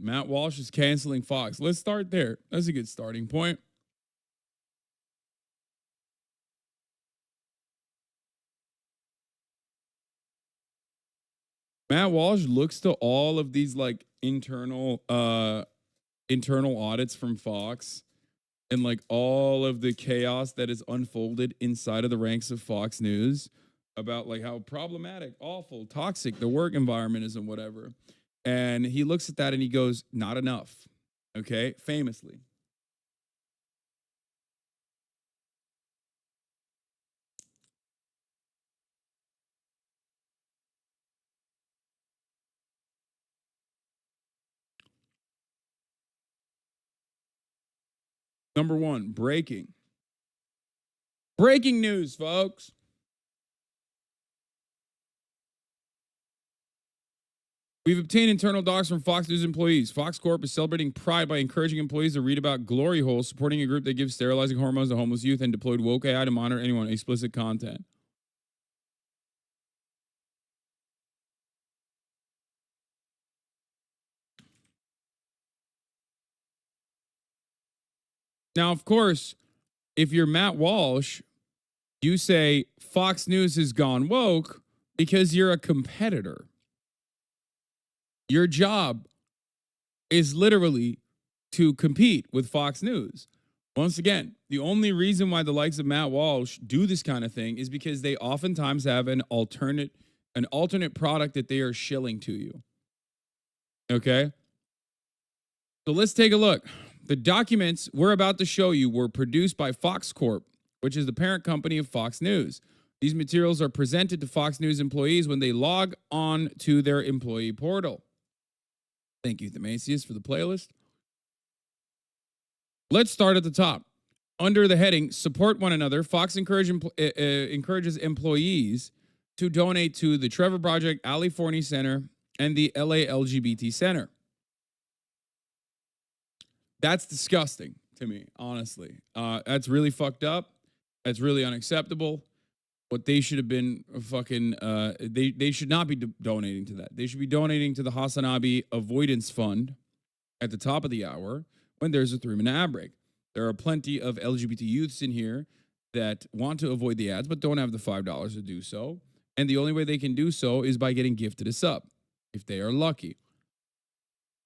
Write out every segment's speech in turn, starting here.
Matt Walsh is canceling Fox. Let's start there. That's a good starting point. Matt Walsh looks to all of these like internal audits from Fox and like all of the chaos that is unfolded inside of the ranks of Fox News about like how problematic, awful, toxic the work environment is and whatever. And he looks at that and he goes, not enough. Okay. Famously. Number one, breaking. Breaking news, folks. We've obtained internal docs from Fox News employees. Fox Corp is celebrating Pride by encouraging employees to read about glory holes, supporting a group that gives sterilizing hormones to homeless youth, and deployed woke AI to monitor anyone explicit content. Now, of course, if you're Matt Walsh, you say Fox News has gone woke because you're a competitor. Your job is literally to compete with Fox News. Once again, the only reason why the likes of Matt Walsh do this kind of thing is because they oftentimes have an alternate product that they are shilling to you. Okay? So let's take a look. The documents we're about to show you were produced by Fox Corp, which is the parent company of Fox News. These materials are presented to Fox News employees when they log on to their employee portal. Thank you, Themasius, for the playlist. Let's start at the top. Under the heading, Support One Another, Fox encourages employees to donate to the Trevor Project, Ali Forney Center, and the LA LGBT Center. That's disgusting to me, honestly. That's really fucked up. That's really unacceptable. What they should have been fucking, they should not be donating to that. They should be donating to the Hasanabi Avoidance Fund at the top of the hour when there's a 3-minute ad break. There are plenty of LGBT youths in here that want to avoid the ads but don't have the $5 to do so. And the only way they can do so is by getting gifted a sub, if they are lucky.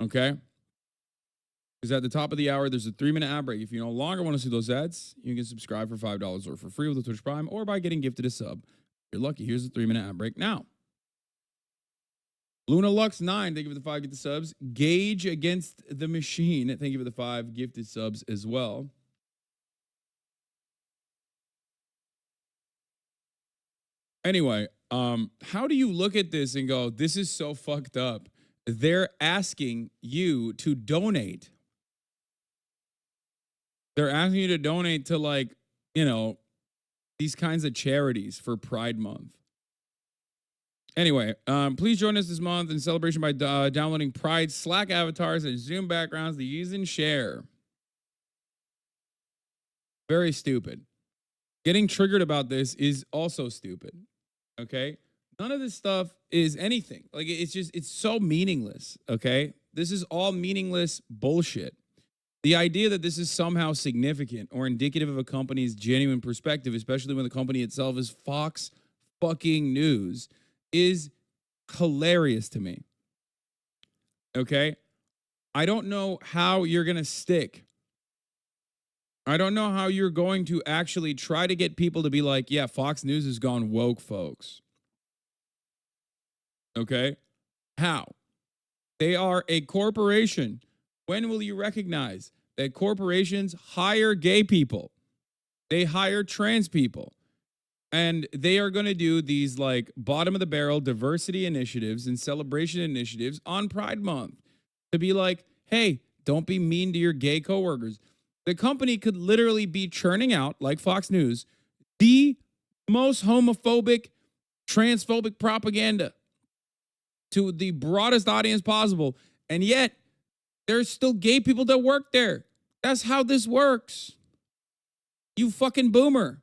Okay? Because at the top of the hour, there's a 3-minute ad break. If you no longer want to see those ads, you can subscribe for $5 or for free with the Twitch Prime or by getting gifted a sub. If you're lucky, here's the 3-minute ad break now. Luna Lux 9, thank you for the 5 gifted subs. Gauge Against the Machine, thank you for the 5 gifted subs as well. Anyway, how do you look at this and go, this is so fucked up? They're asking you to donate. They're asking you to donate to, like, you know, these kinds of charities for Pride Month. Anyway, please join us this month in celebration by downloading Pride Slack avatars and Zoom backgrounds to use and share. Very stupid. Getting triggered about this is also stupid. Okay? None of this stuff is anything. Like, it's so meaningless. Okay? This is all meaningless bullshit. The idea that this is somehow significant or indicative of a company's genuine perspective, especially when the company itself is Fox fucking News, is hilarious to me. Okay? I don't know how you're going to stick. I don't know how you're going to actually try to get people to be like, yeah, Fox News has gone woke, folks. Okay? How? They are a corporation. When will you recognize that corporations hire gay people? They hire trans people. And they are going to do these like bottom of the barrel diversity initiatives and celebration initiatives on Pride Month to be like, hey, don't be mean to your gay coworkers. The company could literally be churning out, like Fox News, the most homophobic, transphobic propaganda to the broadest audience possible. And yet, there's still gay people that work there. That's how this works. You fucking boomer.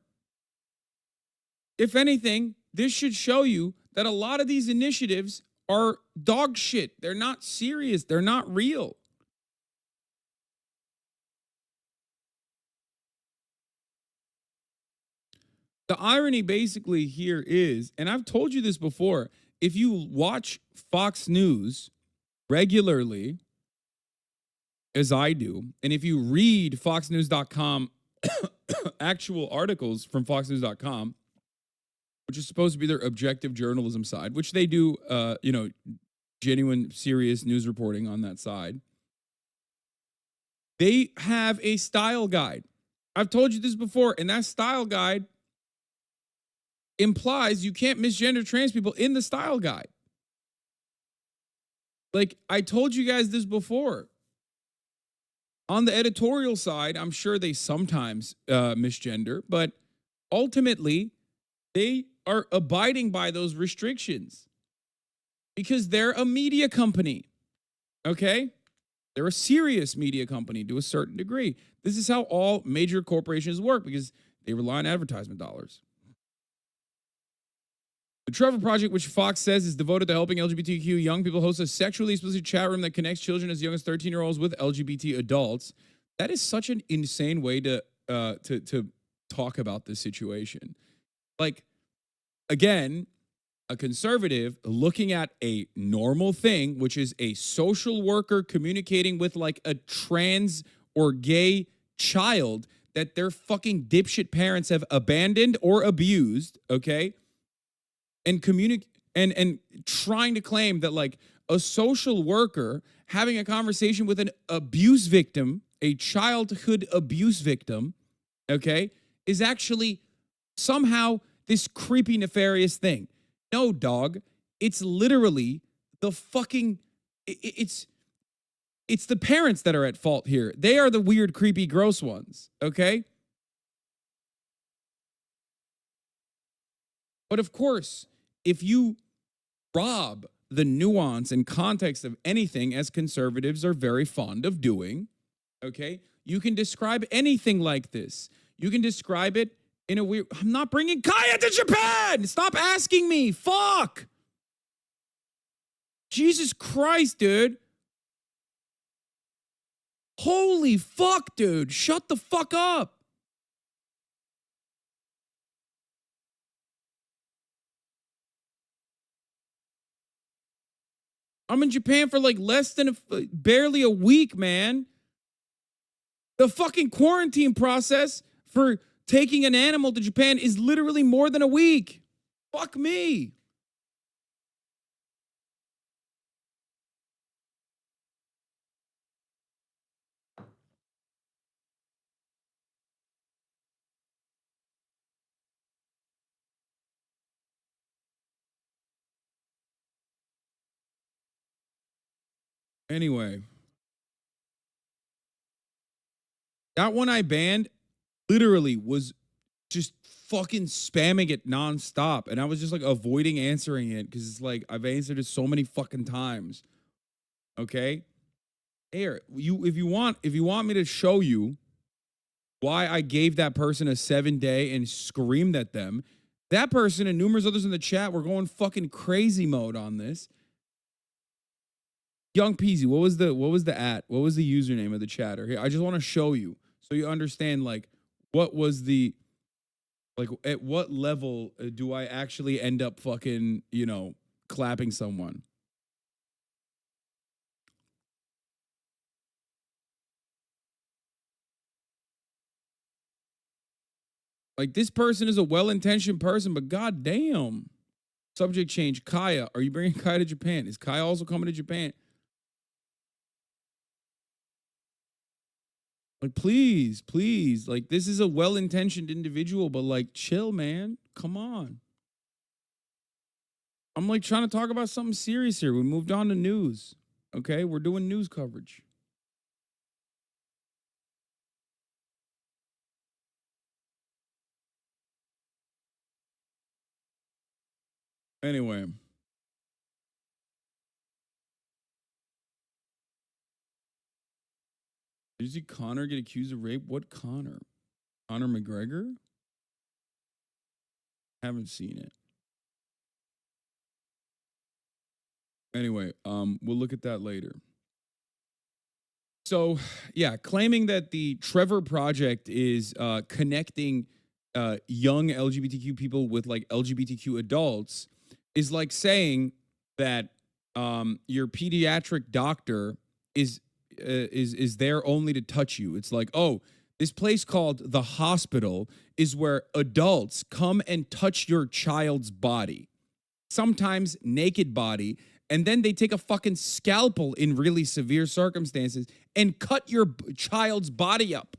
If anything, this should show you that a lot of these initiatives are dog shit. They're not serious. They're not real. The irony basically here is, and I've told you this before, if you watch Fox News regularly, as I do, and if you read foxnews.com actual articles from foxnews.com, which is supposed to be their objective journalism side, which they do, genuine, serious news reporting on that side. They have a style guide. I've told you this before, and that style guide implies you can't misgender trans people in the style guide. Like, I told you guys this before. On the editorial side, I'm sure they sometimes misgender, but ultimately, they are abiding by those restrictions because they're a media company, okay? They're a serious media company to a certain degree. This is how all major corporations work because they rely on advertisement dollars. The Trevor Project, which Fox says is devoted to helping LGBTQ young people, hosts a sexually explicit chat room that connects children as young as 13-year-olds with LGBT adults. That is such an insane way to talk about this situation. Like, again, a conservative looking at a normal thing, which is a social worker communicating with like a trans or gay child that their fucking dipshit parents have abandoned or abused, okay? And and trying to claim that like a social worker having a conversation with an abuse victim, a childhood abuse victim, okay, is actually somehow this creepy, nefarious thing. No, dog. It's literally the fucking, it's the parents that are at fault here. They are the weird, creepy, gross ones, okay? But of course, if you rob the nuance and context of anything, as conservatives are very fond of doing, okay, you can describe anything like this. You can describe it in a weird, I'm not bringing Kaya to Japan. Stop asking me. Fuck. Jesus Christ, dude. Holy fuck, dude. Shut the fuck up. I'm in Japan for like less than barely a week, man. The fucking quarantine process for taking an animal to Japan is literally more than a week. Fuck me. Anyway, that one I banned literally was just fucking spamming it nonstop. And I was just like avoiding answering it because it's like I've answered it so many fucking times. Okay? Here, if you want me to show you why I gave that person a 7-day and screamed at them, that person and numerous others in the chat were going fucking crazy mode on this. Young Peasy, what was the username of the chatter? Here, I just want to show you so you understand like what was the like at what level do I actually end up fucking, clapping someone? Like this person is a well-intentioned person, but goddamn. Subject change. Kaya, are you bringing Kaya to Japan? Is Kaya also coming to Japan? Like, please, please. Like, this is a well-intentioned individual, but like, chill, man. Come on. I'm like trying to talk about something serious here. We moved on to news. Okay, we're doing news coverage. Anyway. Did you see Connor get accused of rape? What Connor? Connor McGregor? Haven't seen it. Anyway, we'll look at that later. So, yeah, claiming that the Trevor Project is connecting young LGBTQ people with like LGBTQ adults is like saying that your pediatric doctor is there only to touch you. It's like, oh, this place called the hospital is where adults come and touch your child's body, sometimes naked body, and then they take a fucking scalpel in really severe circumstances and cut your child's body up.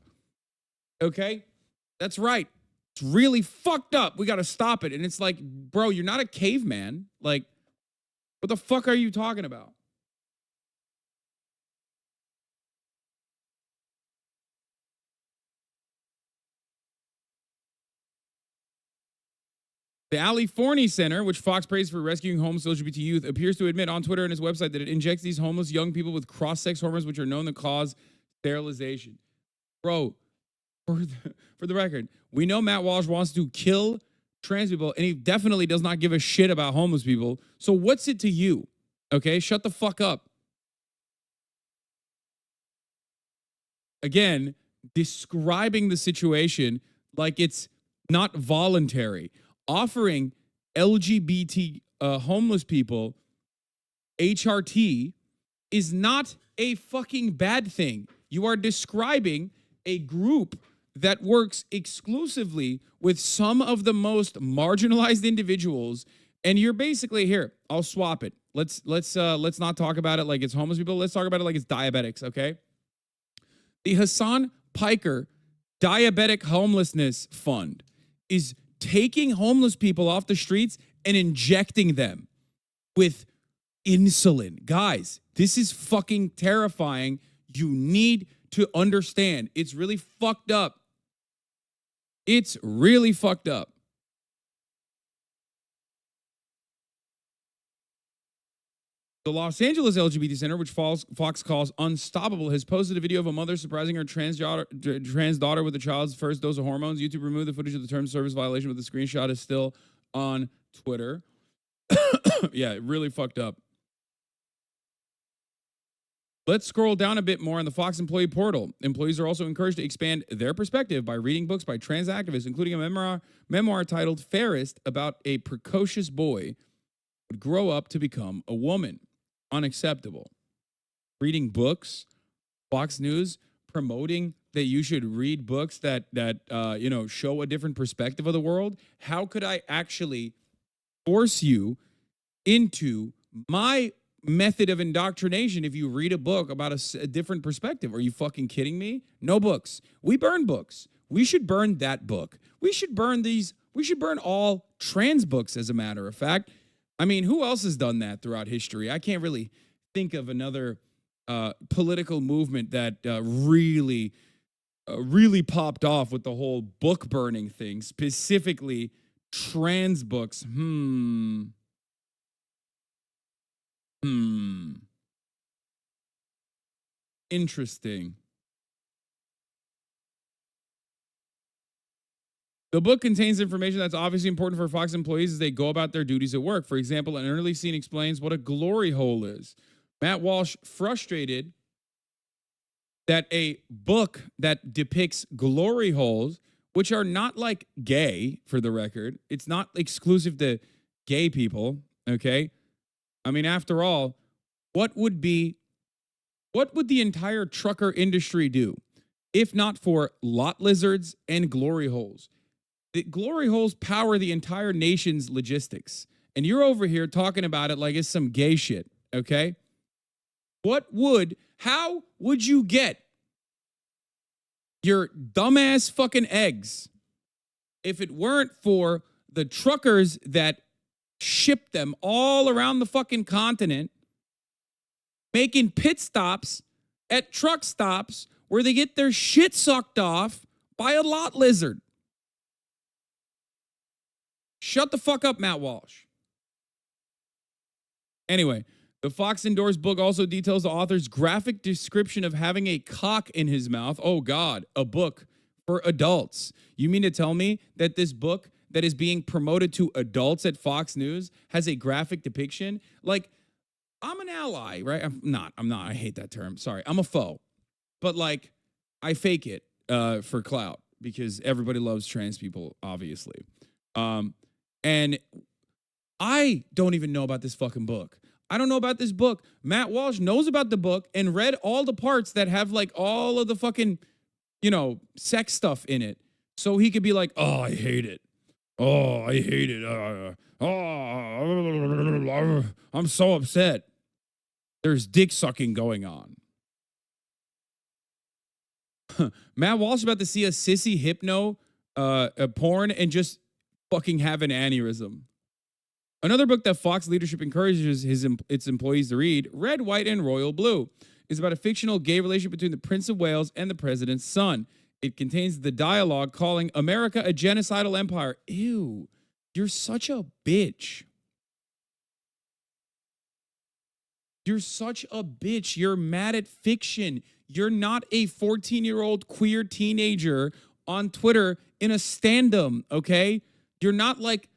Okay? That's right. It's really fucked up. We got to stop it. And it's like, bro, you're not a caveman. Like, what the fuck are you talking about? The Ali Forney Center, which Fox praised for rescuing homeless LGBT youth, appears to admit on Twitter and its website that it injects these homeless young people with cross-sex hormones, which are known to cause sterilization. Bro, for the record, we know Matt Walsh wants to kill trans people, and he definitely does not give a shit about homeless people. So what's it to you? Okay, shut the fuck up. Again, describing the situation like it's not voluntary, offering LGBT homeless people HRT is not a fucking bad thing. You are describing a group that works exclusively with some of the most marginalized individuals, and you're basically here. I'll swap it. Let's not talk about it like it's homeless people. Let's talk about it like it's diabetics. Okay. The Hasan Piker Diabetic Homelessness Fund is taking homeless people off the streets and injecting them with insulin. Guys, this is fucking terrifying. You need to understand. It's really fucked up. It's really fucked up. The Los Angeles LGBT Center, which Fox calls unstoppable, has posted a video of a mother surprising her trans daughter with the child's first dose of hormones. YouTube removed the footage of the term service violation, but the screenshot is still on Twitter. Yeah, really fucked up. Let's scroll down a bit more on the Fox employee portal. Employees are also encouraged to expand their perspective by reading books by trans activists, including a memoir titled Fairest, about a precocious boy who would grow up to become a woman. Unacceptable. Reading books, Fox News promoting that you should read books that show a different perspective of the world. How could I actually force you into my method of indoctrination if you read a book about a different perspective? Are you fucking kidding me? No books. We burn books. We should burn that book. We should burn these. We should burn all trans books, as a matter of fact. I mean, who else has done that throughout history? I can't really think of another political movement that really popped off with the whole book burning thing, specifically trans books. Interesting. The book contains information that's obviously important for Fox employees as they go about their duties at work. For example, an early scene explains what a glory hole is. Matt Walsh frustrated that a book that depicts glory holes, which are not like gay, for the record, it's not exclusive to gay people, okay? I mean, after all, what would the entire trucker industry do if not for lot lizards and glory holes? The glory holes power the entire nation's logistics. And you're over here talking about it like it's some gay shit, okay? How would you get your dumbass fucking eggs if it weren't for the truckers that ship them all around the fucking continent, making pit stops at truck stops where they get their shit sucked off by a lot lizard? Shut the fuck up, Matt Walsh. Anyway, the Fox endorsed book also details the author's graphic description of having a cock in his mouth. Oh, God, a book for adults. You mean to tell me that this book that is being promoted to adults at Fox News has a graphic depiction? Like, I'm an ally, right? I'm not. I hate that term. Sorry. I'm a foe. But, like, I fake it for clout because everybody loves trans people, obviously. And I don't even know about this fucking book. I don't know about this book. Matt Walsh knows about the book and read all the parts that have like all of the fucking, sex stuff in it. So he could be like, oh, I hate it. Oh, I hate it. I'm so upset. There's dick sucking going on. Matt Walsh about to see a sissy hypno a porn and just fucking have an aneurysm. Another book that Fox leadership encourages its employees to read, Red, White, and Royal Blue, is about a fictional gay relationship between the Prince of Wales and the president's son. It contains the dialogue calling America a genocidal empire. Ew, you're such a bitch. You're such a bitch. You're mad at fiction. You're not a 14-year-old queer teenager on Twitter in a stand-up, okay? You're not like,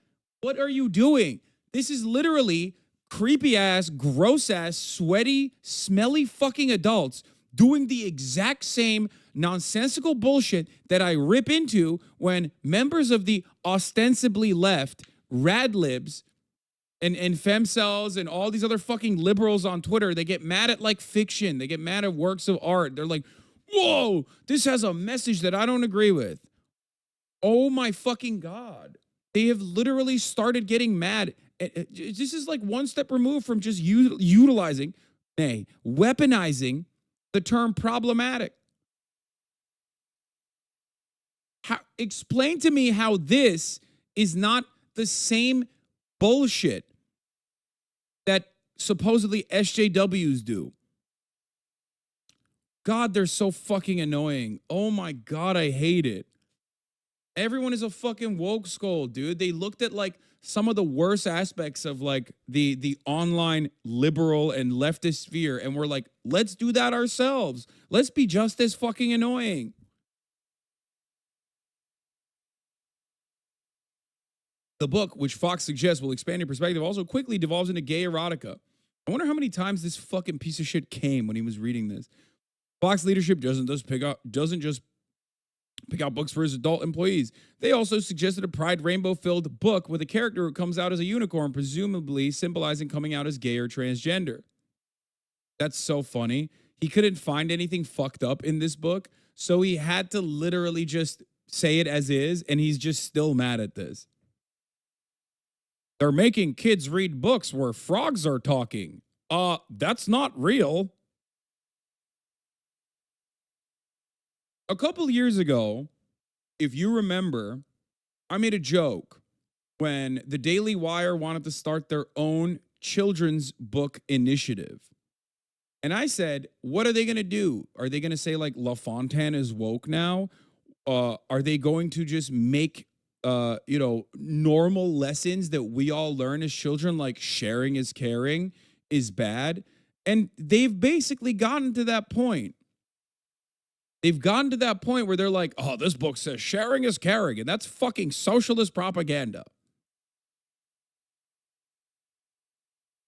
what are you doing? This is literally creepy-ass, gross-ass, sweaty, smelly fucking adults doing the exact same nonsensical bullshit that I rip into when members of the ostensibly left, radlibs, and femcells and all these other fucking liberals on Twitter, they get mad at like fiction. They get mad at works of art. They're like, whoa, this has a message that I don't agree with. Oh my fucking God. They have literally started getting mad. This is like one step removed from just utilizing, weaponizing the term problematic. Explain to me how this is not the same bullshit that supposedly SJWs do. God, they're so fucking annoying. Oh my God, I hate it. Everyone is a fucking woke skull, dude. They looked at like some of the worst aspects of like the online liberal and leftist sphere and we're like, let's do that ourselves. Let's be just as fucking annoying. The book, which Fox suggests will expand your perspective, also quickly devolves into gay erotica. I wonder how many times this fucking piece of shit came when he was reading this. Fox leadership doesn't just pick out books for his adult employees. They also suggested a Pride rainbow-filled book with a character who comes out as a unicorn, presumably symbolizing coming out as gay or transgender. That's so funny. He couldn't find anything fucked up in this book, so he had to literally just say it as is, and he's just still mad at this. They're making kids read books where frogs are talking. That's not real. A couple years ago, if you remember, I made a joke when the Daily Wire wanted to start their own children's book initiative. And I said, what are they going to do? Are they going to say like La Fontaine is woke now? Are they going to just make normal lessons that we all learn as children, like sharing is caring is bad? And they've basically gotten to that point. They've gotten to that point where they're like, oh, this book says sharing is caring, and that's fucking socialist propaganda.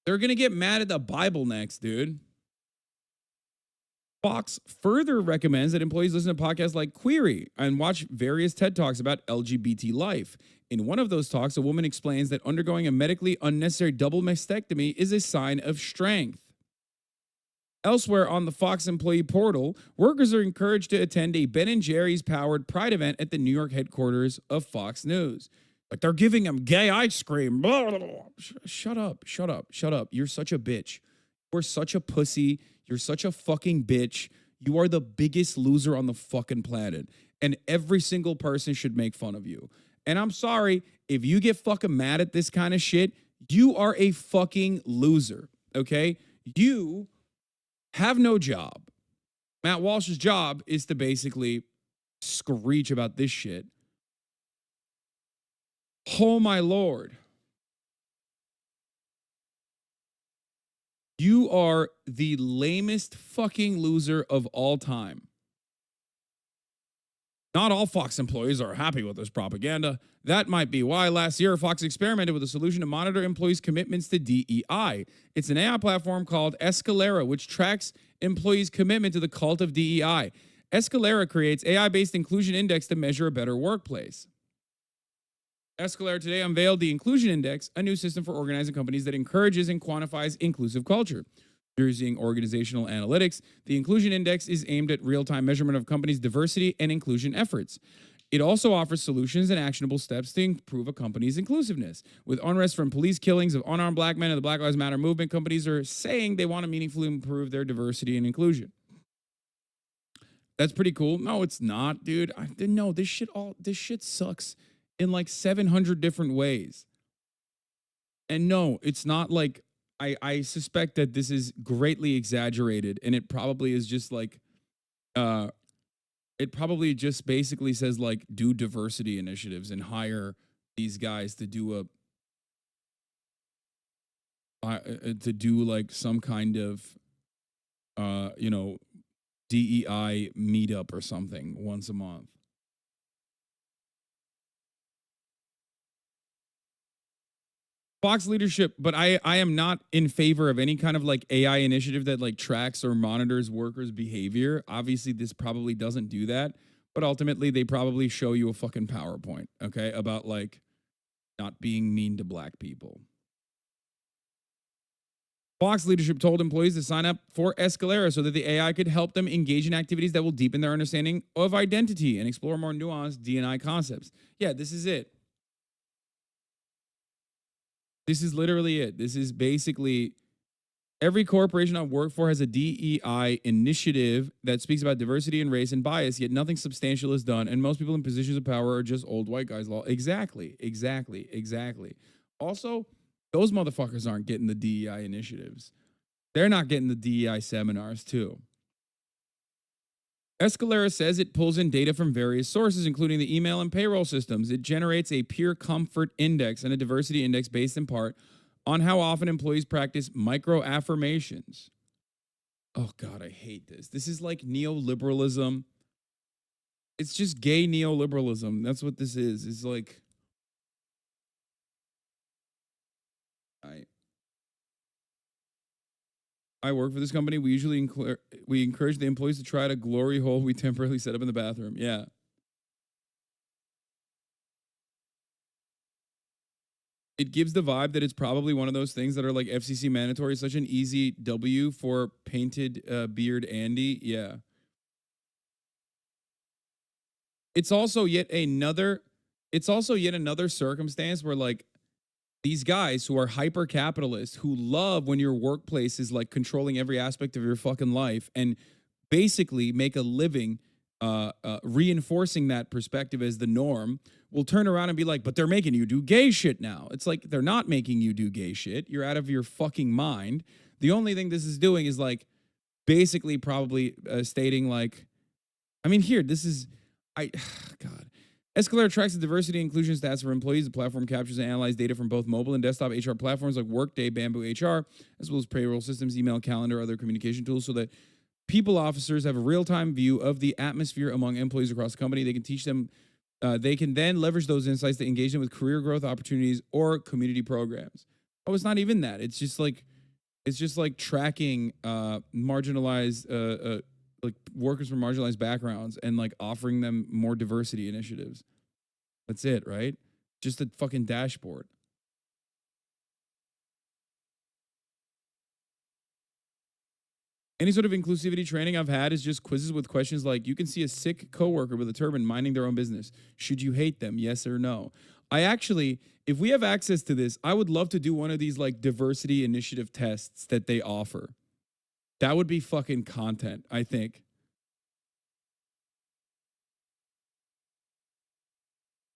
They're going to get mad at the Bible next, dude. Fox further recommends that employees listen to podcasts like Query and watch various TED Talks about LGBT life. In one of those talks, a woman explains that undergoing a medically unnecessary double mastectomy is a sign of strength. Elsewhere on the Fox employee portal, workers are encouraged to attend a Ben & Jerry's powered Pride event at the New York headquarters of Fox News. Like they're giving them gay ice cream. Blah, blah, blah. Shut up. You're such a bitch. You're such a pussy. You're such a fucking bitch. You are the biggest loser on the fucking planet. And every single person should make fun of you. And I'm sorry, if you get fucking mad at this kind of shit, you are a fucking loser. Okay? You have no job. Matt Walsh's job is to basically screech about this shit. Oh my Lord. You are the lamest fucking loser of all time. Not all Fox employees are happy with this propaganda. That might be why last year Fox experimented with a solution to monitor employees' commitments to DEI. It's an AI platform called Escalera, which tracks employees' commitment to the cult of DEI. Escalera creates AI-based inclusion index to measure a better workplace. Escalera today unveiled the Inclusion Index, a new system for organizing companies that encourages and quantifies inclusive culture. Using organizational analytics, the Inclusion Index is aimed at real-time measurement of companies' diversity and inclusion efforts. It also offers solutions and actionable steps to improve a company's inclusiveness. With unrest from police killings of unarmed black men and the Black Lives Matter movement, companies are saying they want to meaningfully improve their diversity and inclusion. That's pretty cool. No, it's not, dude. No, this shit sucks in like 700 different ways. And no, it's not like I suspect that this is greatly exaggerated, and it probably is just like it probably just basically says like do diversity initiatives and hire these guys to do like some kind of you know, DEI meetup or something once a month. Fox leadership, but I am not in favor of any kind of like AI initiative that like tracks or monitors workers' behavior. Obviously, this probably doesn't do that, but ultimately they probably show you a fucking PowerPoint, okay, about like not being mean to black people. Fox leadership told employees to sign up for Escalera so that the AI could help them engage in activities that will deepen their understanding of identity and explore more nuanced D&I concepts. Yeah, this is it. This is literally it. This is basically every corporation I work for has a DEI initiative that speaks about diversity and race and bias, yet nothing substantial is done. And most people in positions of power are just old white guys. Exactly. Also, those motherfuckers aren't getting the DEI initiatives. They're not getting the DEI seminars, too. Escalera says it pulls in data from various sources, including the email and payroll systems. It generates a peer comfort index and a diversity index based in part on how often employees practice micro affirmations. Oh, God, I hate this. This is like neoliberalism. It's just gay neoliberalism. That's what this is. It's like, I work for this company. We usually encourage the employees to try out a glory hole we temporarily set up in the bathroom. Yeah. It gives the vibe that it's probably one of those things that are like FCC mandatory, such an easy W for painted beard Andy. Yeah. It's also yet another circumstance where like these guys who are hyper capitalists who love when your workplace is like controlling every aspect of your fucking life and basically make a living reinforcing that perspective as the norm will turn around and be like, but they're making you do gay shit now. It's like, they're not making you do gay shit. You're out of your fucking mind. The only thing this is doing is like basically probably stating like, I mean, here, this is, God. Escalera tracks the diversity and inclusion stats for employees. The platform captures and analyzes data from both mobile and desktop HR platforms like Workday, Bamboo HR, as well as payroll systems, email, calendar, other communication tools, so that people officers have a real-time view of the atmosphere among employees across the company. They can teach them, they can then leverage those insights to engage them with career growth opportunities or community programs. Oh, it's not even that. It's just like tracking marginalized like workers from marginalized backgrounds and like offering them more diversity initiatives. That's it, right? Just a fucking dashboard. Any sort of inclusivity training I've had is just quizzes with questions like, you can see a sick coworker with a turban minding their own business. Should you hate them? Yes or no? I actually, if we have access to this, I would love to do one of these like diversity initiative tests that they offer. That would be fucking content, I think.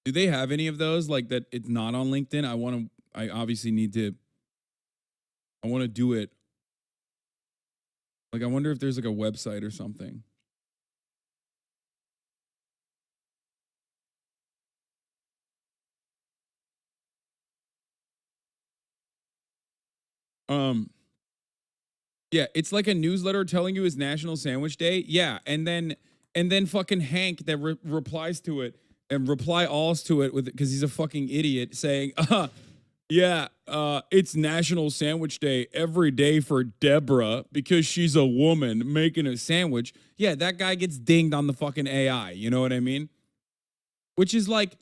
Do they have any of those like that? It's not on LinkedIn. I obviously need to, I want to do it. Like, I wonder if there's like a website or something. Yeah, it's like a newsletter telling you it's National Sandwich Day. Yeah, and then fucking Hank that replies to it and reply alls to it with, because he's a fucking idiot, saying, Yeah, it's National Sandwich Day every day for Deborah because she's a woman making a sandwich. Yeah, that guy gets dinged on the fucking AI. You know what I mean? Which is like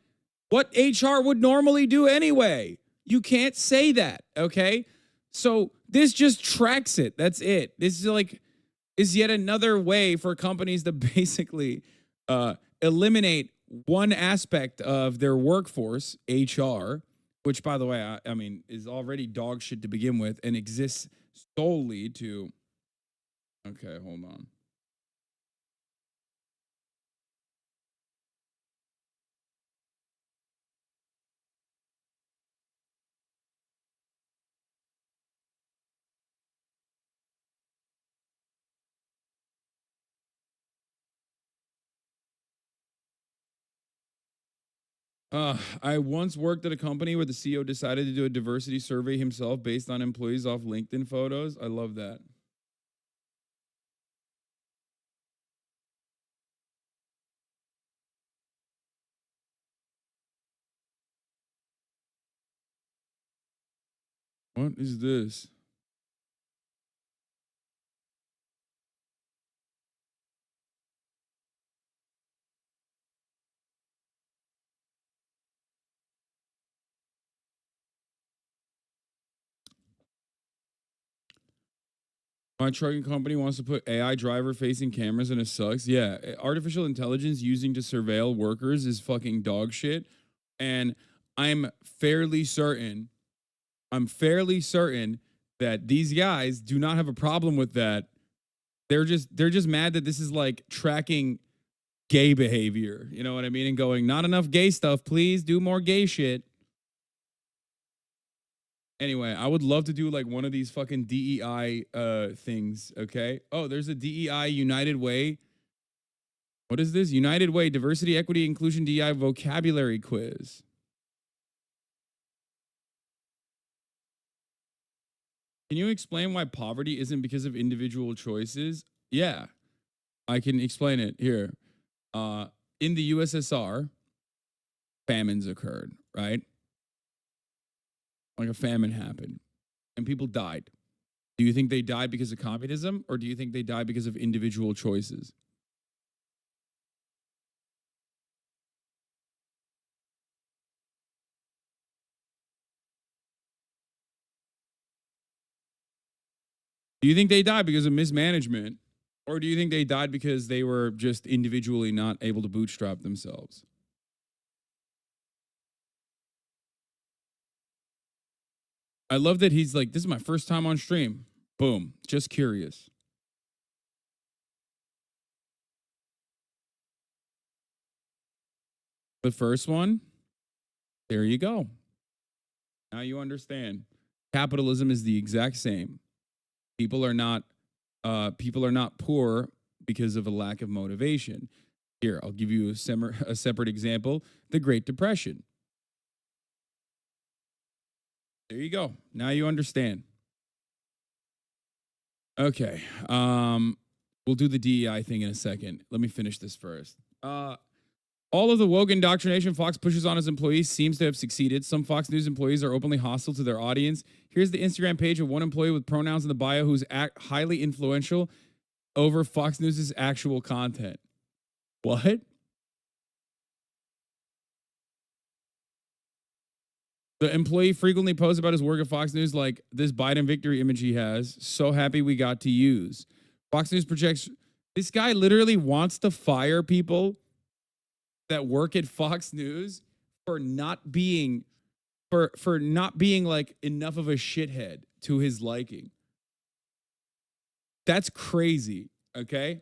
what HR would normally do anyway. You can't say that, okay? So this just tracks it. That's it. This is like is yet another way for companies to basically eliminate one aspect of their workforce, HR, which, by the way, I mean, is already dog shit to begin with and exists solely to. Okay, hold on. I once worked at a company where the CEO decided to do a diversity survey himself based on employees off LinkedIn photos. I love that. What is this? My trucking company wants to put AI driver facing cameras and it sucks. Yeah, artificial intelligence using to surveil workers is fucking dog shit. And I'm fairly certain, I'm fairly certain that these guys do not have a problem with that. They're just mad that this is like tracking gay behavior. You know what I mean? And going, not enough gay stuff, please do more gay shit. Anyway, I would love to do like one of these fucking DEI things, okay? Oh, there's a DEI United Way. What is this? United Way Diversity, Equity, Inclusion DEI vocabulary quiz. Can you explain why poverty isn't because of individual choices? Yeah, I can explain it here. Uh in the USSR, famines occurred, right? Like a famine happened and people died. Do you think they died because of communism or do you think they died because of individual choices? Do you think they died because of mismanagement? Or do you think they died because they were just individually not able to bootstrap themselves? I love that he's like, this is my first time on stream. Boom. Just curious. The first one, there you go. Now you understand. Capitalism is the exact same. People are not people are not poor because of a lack of motivation. Here, I'll give you a separate example, the Great Depression. There you go. Now you understand. Okay. We'll do the DEI thing in a second. Let me finish this first. All of the woke indoctrination Fox pushes on its employees seems to have succeeded. Some Fox News employees are openly hostile to their audience. Here's the Instagram page of one employee with pronouns in the bio who's highly influential over Fox News's actual content. What? The employee frequently posts about his work at Fox News, like this Biden victory image he has. So happy we got to use. Fox News projects this guy literally wants to fire people that work at Fox News for not being not being like enough of a shithead to his liking. That's crazy. Okay.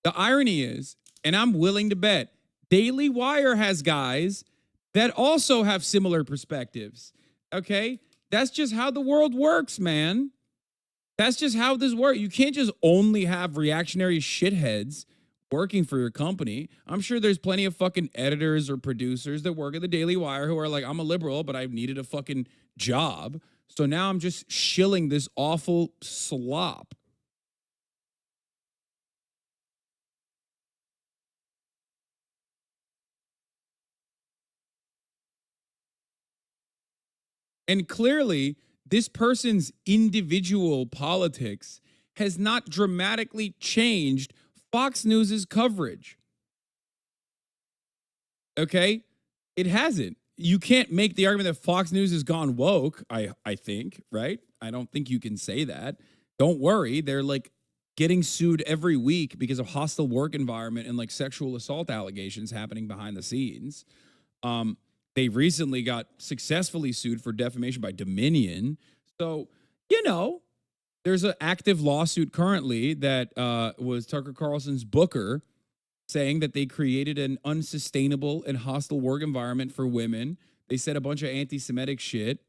The irony is, and I'm willing to bet, Daily Wire has guys that also have similar perspectives. Okay. That's just how the world works, man. That's just how this works. You can't just only have reactionary shitheads working for your company. I'm sure there's plenty of fucking editors or producers that work at the Daily Wire who are like, I'm a liberal, but I needed a fucking job. So now I'm just shilling this awful slop. And clearly, this person's individual politics has not dramatically changed Fox News's coverage. Okay? It hasn't. You can't make the argument that Fox News has gone woke, I think, right? I don't think you can say that. Don't worry. They're like getting sued every week because of hostile work environment and like sexual assault allegations happening behind the scenes. They recently got successfully sued for defamation by Dominion. So, you know, there's an active lawsuit currently that was Tucker Carlson's Booker saying that they created an unsustainable and hostile work environment for women. They said a bunch of anti-Semitic shit.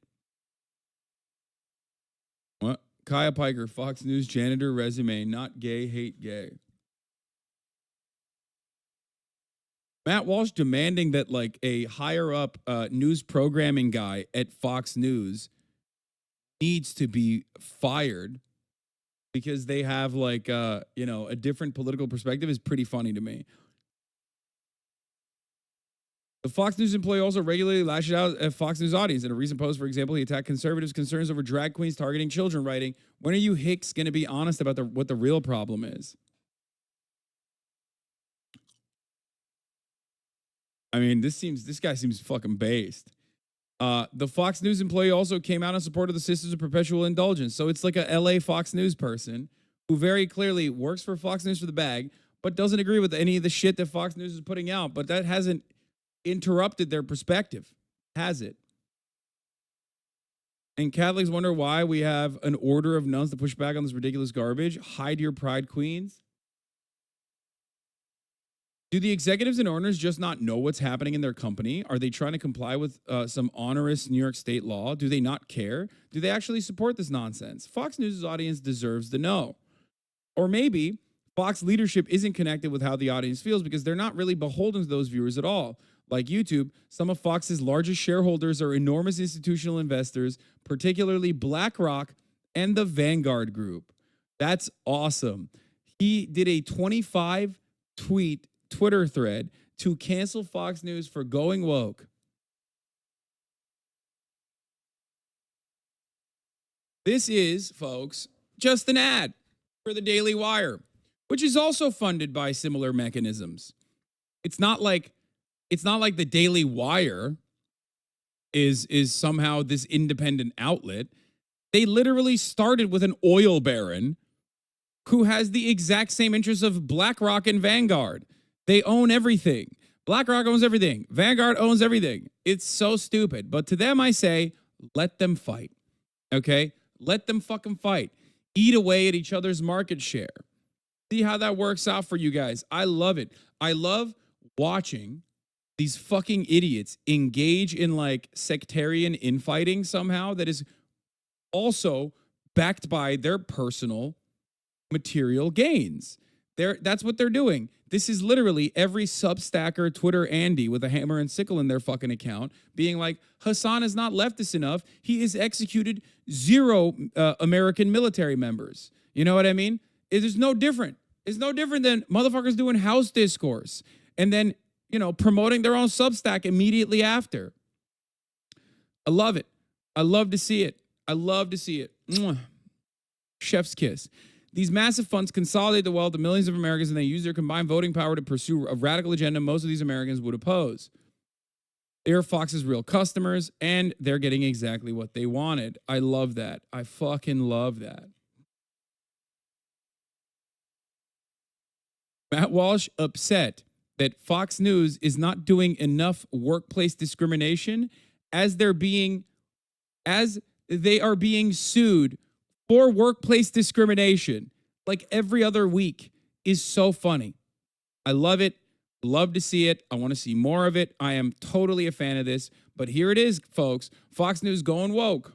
What? Kaya Piker, Fox News janitor resume, not gay, hate gay. Matt Walsh demanding that like a higher up news programming guy at Fox News needs to be fired because they have like a different political perspective is pretty funny to me. The Fox News employee also regularly lashes out at Fox News audience. In a recent post, for example, he attacked conservatives' concerns over drag queens targeting children, writing, "When are you Hicks going to be honest about what the real problem is?" I mean, this guy seems fucking based. The Fox News employee also came out in support of the Sisters of Perpetual Indulgence. So it's like a LA Fox News person who very clearly works for Fox News for the bag, but doesn't agree with any of the shit that Fox News is putting out. But that hasn't interrupted their perspective, has it? And Catholics wonder why we have an order of nuns to push back on this ridiculous garbage. Hide your pride, queens. Do the executives and owners just not know what's happening in their company? Are they trying to comply with some onerous New York State law? Do they not care? Do they actually support this nonsense? Fox News' audience deserves to know. Or maybe Fox leadership isn't connected with how the audience feels because they're not really beholden to those viewers at all. Like YouTube, some of Fox's largest shareholders are enormous institutional investors, particularly BlackRock and the Vanguard Group. That's awesome. He did a 25-tweet Twitter thread to cancel Fox News for going woke. This is, folks, just an ad for the Daily Wire, which is also funded by similar mechanisms. It's not like the Daily Wire is somehow this independent outlet. They literally started with an oil baron who has the exact same interests of BlackRock and Vanguard. They own everything. BlackRock owns everything. Vanguard owns everything. It's so stupid. But to them, I say, let them fight. Okay? Let them fucking fight. Eat away at each other's market share. See how that works out for you guys. I love it. I love watching these fucking idiots engage in like sectarian infighting somehow that is also backed by their personal material gains. That's what they're doing. This is literally every Substacker, Twitter Andy with a hammer and sickle in their fucking account being like, Hasan is not leftist enough. He has executed 0 American military members. You know what I mean? It is no different. It's no different than motherfuckers doing house discourse and then, promoting their own Substack immediately after. I love it. I love to see it. I love to see it. Mwah. Chef's kiss. These massive funds consolidate the wealth of millions of Americans, and they use their combined voting power to pursue a radical agenda most of these Americans would oppose. They're Fox's real customers, and they're getting exactly what they wanted. I love that. I fucking love that. Matt Walsh upset that Fox News is not doing enough workplace discrimination as they are being sued for workplace discrimination, like every other week, is so funny. I love it. Love to see it. I want to see more of it. I am totally a fan of this. But here it is, folks. Fox News going woke.